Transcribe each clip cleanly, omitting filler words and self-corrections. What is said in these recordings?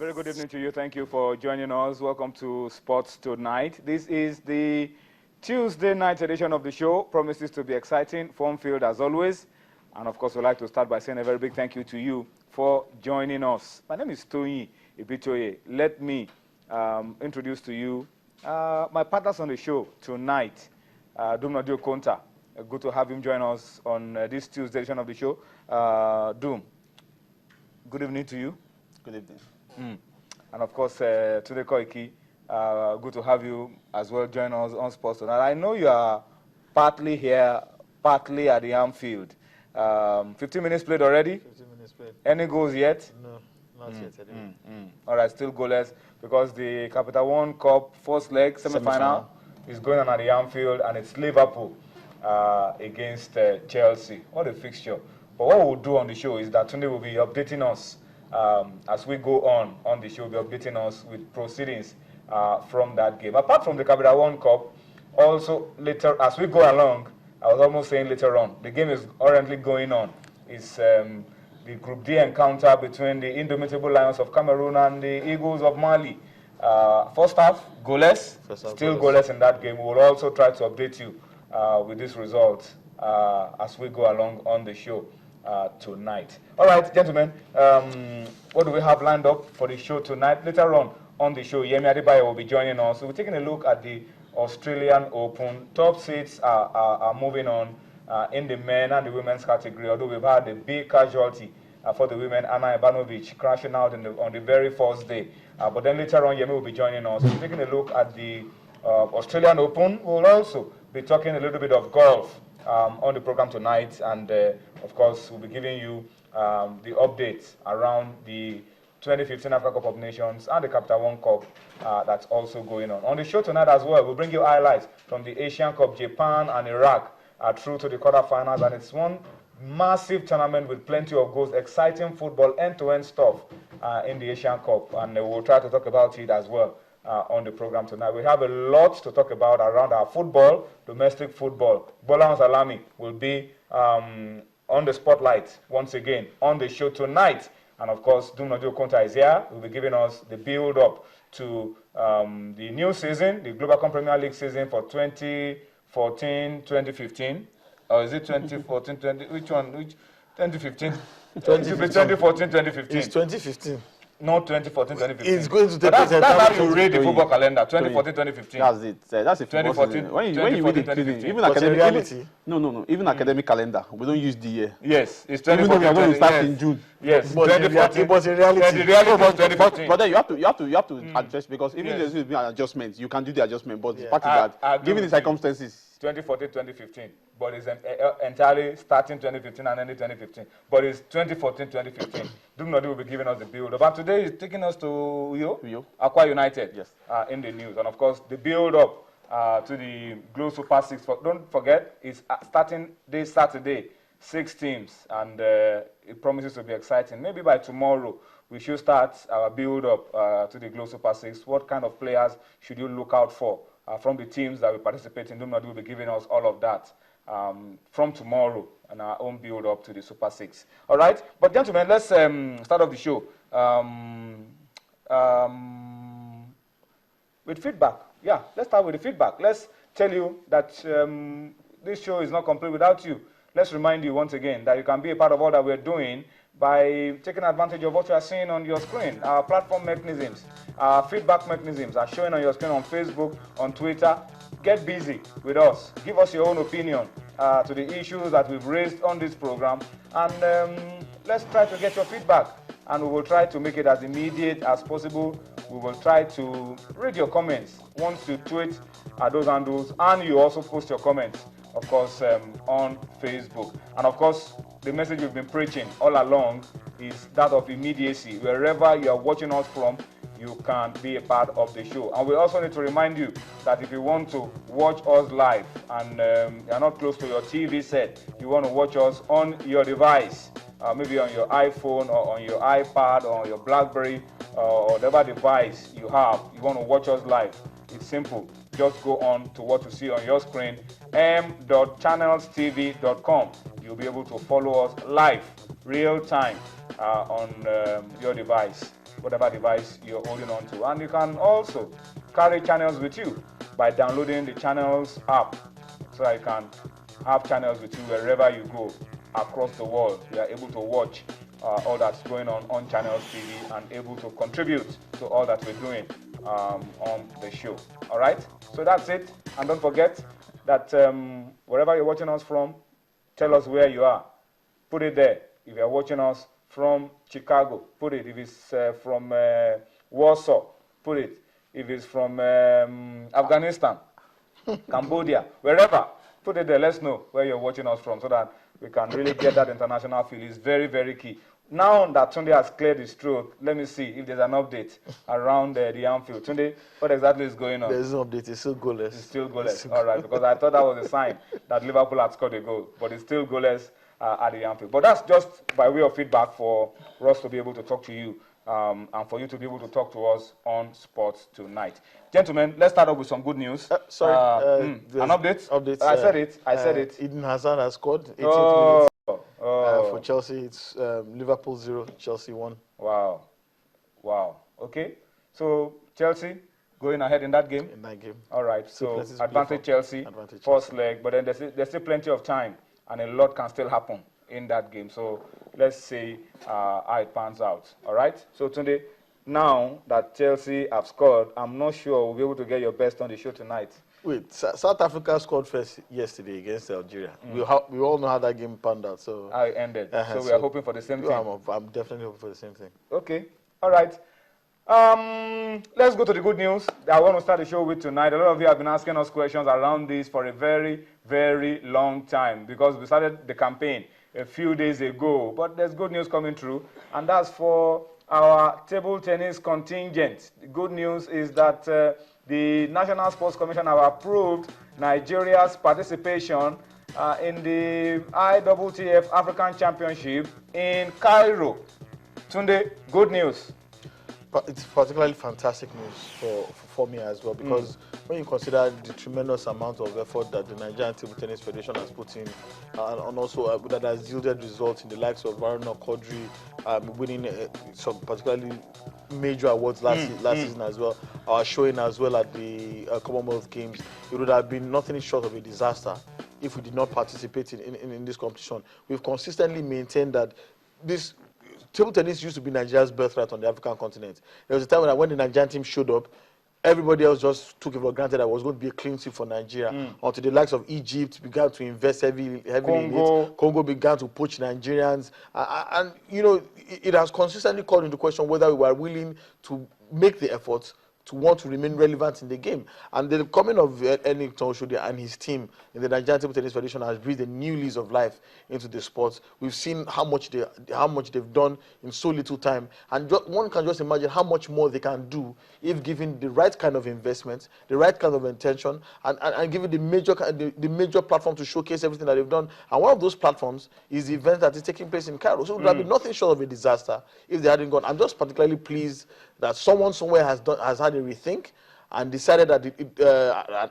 very good evening to you. Thank you for joining us. Welcome to Sports Tonight. This is the Tuesday night edition of the show. Promises to be exciting, fun-filled as always. And of course, we'd like to start by saying a very big thank you to you for joining us. My name is Tony Ibitoye. Let me introduce to you my partners on the show tonight, Dumnadio Konta. Good to have him join us on this Tuesday edition of the show. Doom, good evening to you. Good evening. And of course, Tunde Koiki, good to have you as well join us on Sports Tonight. I know you are partly here, partly at the Anfield. 15 minutes played already? 15 minutes played. Any goals yet? No, not yet. Anyway. All right, still goalless because the Capital One Cup first leg semi-final is going on at the Anfield, and it's Liverpool against Chelsea. What a fixture. But what we'll do on the show is that Tunde will be updating us as we go on the show, we'll be updating us with proceedings from that game. Apart from the Capital One Cup, also later, as we go along, I was almost saying later on, the game is currently going on. It's the Group D encounter between the Indomitable Lions of Cameroon and the Eagles of Mali. First half, goalless, still goalless in that game. We will also try to update you with this result as we go along on the show tonight. All right, gentlemen, what do we have lined up for the show tonight? Later on the show, Yemi Adebayo will be joining us. So we're taking a look at the Australian Open. Top seeds are moving on in the men and the women's category, although we've had a big casualty for the women, Anna Ivanovic, crashing out on the very first day. But then later on, Yemi will be joining us. We're taking a look at the Australian Open. We'll also be talking a little bit of golf on the program tonight, and of course, we'll be giving you the updates around the 2015 Africa Cup of Nations and the Capital One Cup that's also going on. On the show tonight as well, we'll bring you highlights from the Asian Cup. Japan and Iraq are through to the quarterfinals, and it's one massive tournament with plenty of goals, exciting football, end-to-end stuff in the Asian Cup, and we'll try to talk about it as well on the program tonight. We have a lot to talk about around our football, domestic football. Bola Salami will be on the spotlight once again on the show tonight. And of course, Dumnadio Konta is here. Will be giving us the build-up to the new season, the Global Premier League season for 2014-2015. Or is it 2014-20? Which one? Which 2015? 2014-2015. It's 2015. Not 2014-2015. It's going to take that's how you read the football calendar. 2014-2015. That's it. That's a 2014. When you read it, even academic reality. No. Even academic calendar, we don't use the year. Yes, it's Even though we are going to 2014. start in June. Yes, But 2014. it was in reality. The reality was 2014. But then you have to adjust, because even if there's been an adjustment, you can do the adjustment. But the fact is I that, given the circumstances, 2014-2015, but it's entirely starting 2015 and ending 2015. But it's 2014-2015. Dumnodi will be giving us the build-up. And today he's taking us to Uyo. Aqua United, Yes. in the news. And of course, the build-up to the Glow Super 6. Don't forget, it's starting this Saturday, 6 teams. And it promises to be exciting. Maybe by tomorrow, we should start our build-up to the Glow Super 6. What kind of players should you look out for? From the teams that we participate in. Dumnadi will be giving us all of that from tomorrow and our own build-up to the Super 6. All right? But gentlemen, let's start off the show with feedback. Yeah, let's start with the feedback. Let's tell you that this show is not complete without you. Let's remind you once again that you can be a part of all that we're doing by taking advantage of what you are seeing on your screen. Our platform mechanisms, our feedback mechanisms are showing on your screen on Facebook, on Twitter. Get busy with us. Give us your own opinion to the issues that we've raised on this program. And let's try to get your feedback. And we will try to make it as immediate as possible. We will try to read your comments once you tweet at those handles. And you also post your comments, of course, on Facebook. And of course, the message we've been preaching all along is that of immediacy. Wherever you are watching us from, you can be a part of the show. And we also need to remind you that if you want to watch us live and you're not close to your TV set, you want to watch us on your device, maybe on your iPhone or on your iPad or on your BlackBerry or whatever device you have, you want to watch us live. It's simple. Just go on to what you see on your screen, m.channelstv.com. You'll be able to follow us live, real time, on your device. whatever device you're holding on to. And you can also carry channels with you by downloading the Channels app, so that you can have channels with you wherever you go across the world. You are able to watch all that's going on Channels TV and able to contribute to all that we're doing on the show. All right, so that's it. And don't forget that wherever you're watching us from, tell us where you are. Put it there. If you're watching us from Chicago, put it. If it's from Warsaw, put it. If it's from Afghanistan, Cambodia, wherever, put it there. Let's know where you're watching us from so that we can really get that international feel. It's very, very key. Now that Tunde has cleared his throat, let me see if there's an update around the Anfield. Tunde, what exactly is going on? There's no update. It's still goalless. It's still goalless. All right, because I thought that was a sign that Liverpool had scored a goal, but it's still goalless at the Anfield. But that's just by way of feedback for us to be able to talk to you and for you to be able to talk to us on Sports Tonight. Gentlemen, let's start off with some good news. Sorry, an update? Updates. I said it. I said it. Eden Hazard has scored 18th Oh. minute. Oh. For Chelsea, it's Liverpool 0, Chelsea 1. Wow. Wow. Okay. So Chelsea going ahead in that game? In that game. All right. So Places advantage Chelsea, Advantage first Chelsea. leg, but then there's still plenty of time and a lot can still happen in that game. So let's see how it pans out. All right. So Tunde, now that Chelsea have scored, I'm not sure we'll be able to get your best on the show tonight. Wait, South Africa scored first yesterday against Algeria. We all know how that game panned out. So How it ended. So we are hoping for the same thing. I'm definitely hoping for the same thing. Okay. All right. Let's go to the good news that I want to start the show with tonight. A lot of you have been asking us questions around this for a very, very long time because we started the campaign a few days ago. But there's good news coming through, and that's for our table tennis contingent. The good news is that the National Sports Commission have approved Nigeria's participation in the ITTF African Championship in Cairo. Tunde, good news. But it's particularly fantastic news for me as well because when you consider the tremendous amount of effort that the Nigerian Table Tennis Federation has put in and also that has yielded results in the likes of Varuna Quadri winning some particularly major awards last season as well, showing as well at the Commonwealth Games, it would have been nothing short of a disaster if we did not participate in this competition. We've consistently maintained that this table tennis used to be Nigeria's birthright on the African continent. There was a time when the Nigerian team showed up, everybody else just took it for granted that it was going to be a clean sweep for Nigeria. Until the likes of Egypt began to invest heavily in it. Congo began to poach Nigerians. And you know, it has consistently called into question whether we were willing to make the efforts to want to remain relevant in the game. And the coming of Ellington Oshodi and his team in the Nigerian Table Tennis Federation has breathed a new lease of life into the sport. We've seen how much they've done in so little time, and one can just imagine how much more they can do if given the right kind of investment, the right kind of intention, and given the major platform to showcase everything that they've done. And one of those platforms is the event that is taking place in Cairo. So it would have been nothing short of a disaster if they hadn't gone. I'm just particularly pleased that someone somewhere has had a rethink and decided that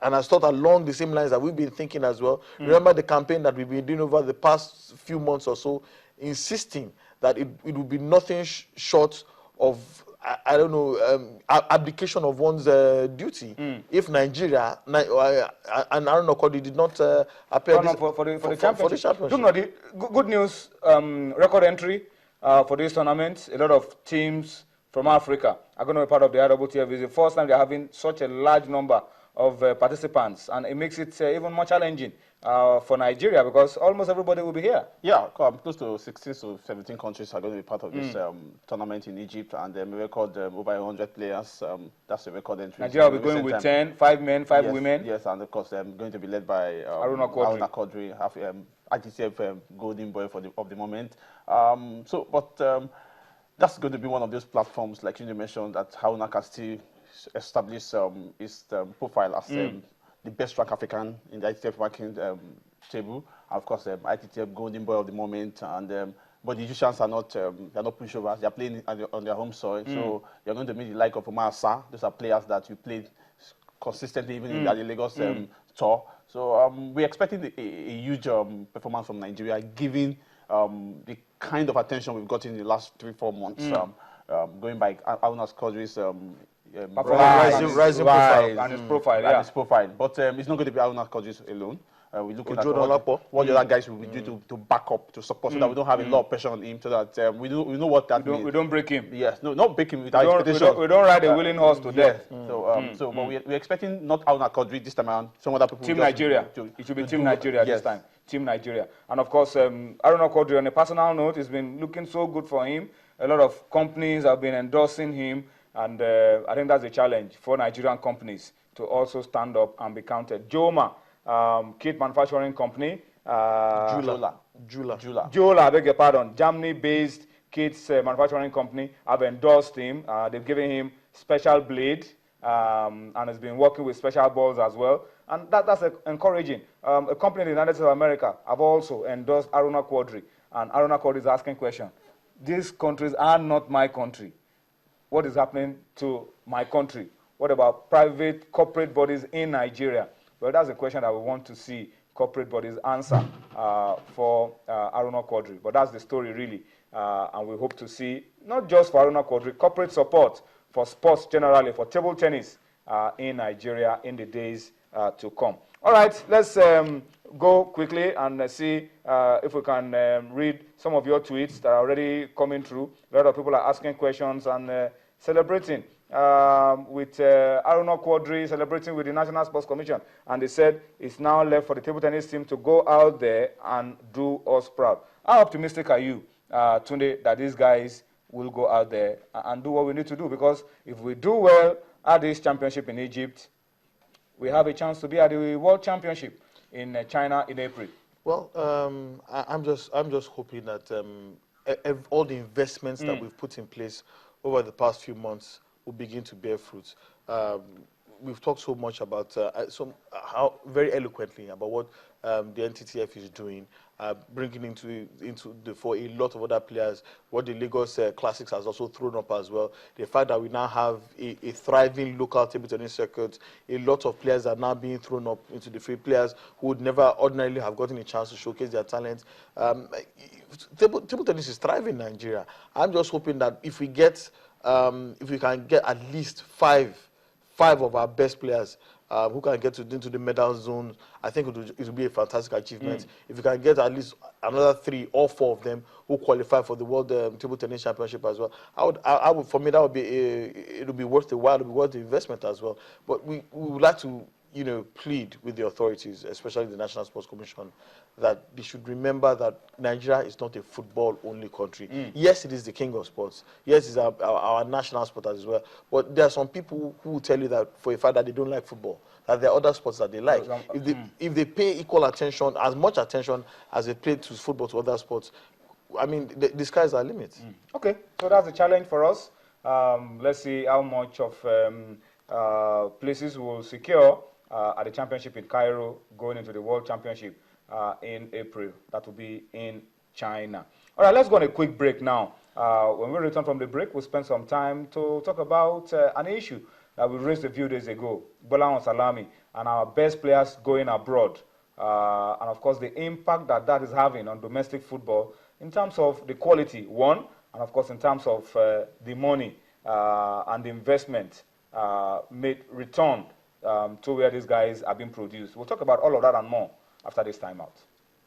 and has thought along the same lines that we've been thinking as well. Remember the campaign that we've been doing over the past few months or so, insisting that it would be nothing short of, I don't know, abdication of one's duty if Nigeria and Aaron Okodi did not appear for the championship. Good news, record entry for this tournament. A lot of teams from Africa are going to be part of the ITTF. It's the first time they're having such a large number of participants, and it makes it even more challenging for Nigeria because almost everybody will be here. Yeah, close to 16 to 17 countries are going to be part of this tournament in Egypt, and we record over 100 players. That's a record entry. Nigeria will be going with 10, 5 men, 5 women. Yes, and of course going to be led by Haruna Quadri, ITTF golden boy of the moment. That's going to be one of those platforms, like you mentioned, that Haruna can still establish his profile as the best ranked African in the ITTF ranking table. Of course, ITTF golden boy of the moment, and but the Egyptians are not pushovers. They are playing on their home soil, so you're going to meet the like of Omar Sarr. Those are players that you played consistently even in the Lagos tour. So we're expecting a huge performance from Nigeria, given the kind of attention we've got in the last 3-4 months. going by Aruna Quadri's rising profile. And his profile, and his profile. But it's not going to be Aruna Quadri alone. We're looking at what the other guys will do to back up, to support, so that we don't have a lot of pressure on him, so that we know what that means. We don't break him. Yes, no, not break him with our expectation. We don't ride a willing horse to death. So, but we're expecting not Aruna Quadri this time around. Some other people. Team Nigeria. It should be Team Nigeria this time. Team Nigeria. And of course, Aruna Quadri, on a personal note, it's been looking so good for him. A lot of companies have been endorsing him, and I think that's a challenge for Nigerian companies to also stand up and be counted. Joma, kit manufacturing company. Jula, I beg your pardon. Germany-based kits manufacturing company have endorsed him. They've given him special blade, and has been working with special balls as well. And that's encouraging. A company in the United States of America have also endorsed Aruna Quadri. And Aruna Quadri is asking question. These countries are not my country. What is happening to my country? What about private corporate bodies in Nigeria? Well, that's a question that we want to see corporate bodies answer for Aruna Quadri. But that's the story, really. And we hope to see, not just for Aruna Quadri, corporate support for sports generally, for table tennis in Nigeria in the days to come. All right, let's go quickly and see if we can read some of your tweets that are already coming through. A lot of people are asking questions and celebrating with Aruna Quadri, celebrating with the National Sports Commission. And they said it's now left for the table tennis team to go out there and do us proud. How optimistic are you, Tunde, that these guys will go out there and do what we need to do? Because if we do well at this championship in Egypt, we have a chance to be at the World Championship in China in April. Well, I'm just hoping that all the investments that we've put in place over the past few months will begin to bear fruit. We've talked so much about how very eloquently about what the ITTF is doing, bringing into for a lot of other players. What the Lagos Classics has also thrown up as well. The fact that we now have a thriving local table tennis circuit, a lot of players are now being thrown up into the field. Players who would never ordinarily have gotten a chance to showcase their talent. Table tennis is thriving in Nigeria. I'm just hoping that if we can get at least five of our best players who can get into the medal zone, I think it will be a fantastic achievement. If you can get at least another 3 or 4 of them who qualify for the World Table Tennis Championship as well, I would, for me, that would be it would be worth the while, it would be worth the investment as well. But we would like to, plead with the authorities, especially the National Sports Commission, that they should remember that Nigeria is not a football-only country. Yes, it is the king of sports. Yes, it's our national sport as well. But there are some people who will tell you that for a fact that they don't like football, that there are other sports that they like. If they pay equal attention, as much attention as they pay to football to other sports, I mean, the sky's our limit. Okay, so that's a challenge for us. Let's see how much of places we'll secure at the championship in Cairo, going into the World Championship in April. That will be in China. All right, let's go on a quick break now. When we return from the break, we'll spend some time to talk about an issue that we raised a few days ago, Bola Salami, and our best players going abroad. And of course, the impact that is having on domestic football in terms of the quality, one, and of course in terms of the money and the investment made return to where these guys are being produced. We'll talk about all of that and more after this time out.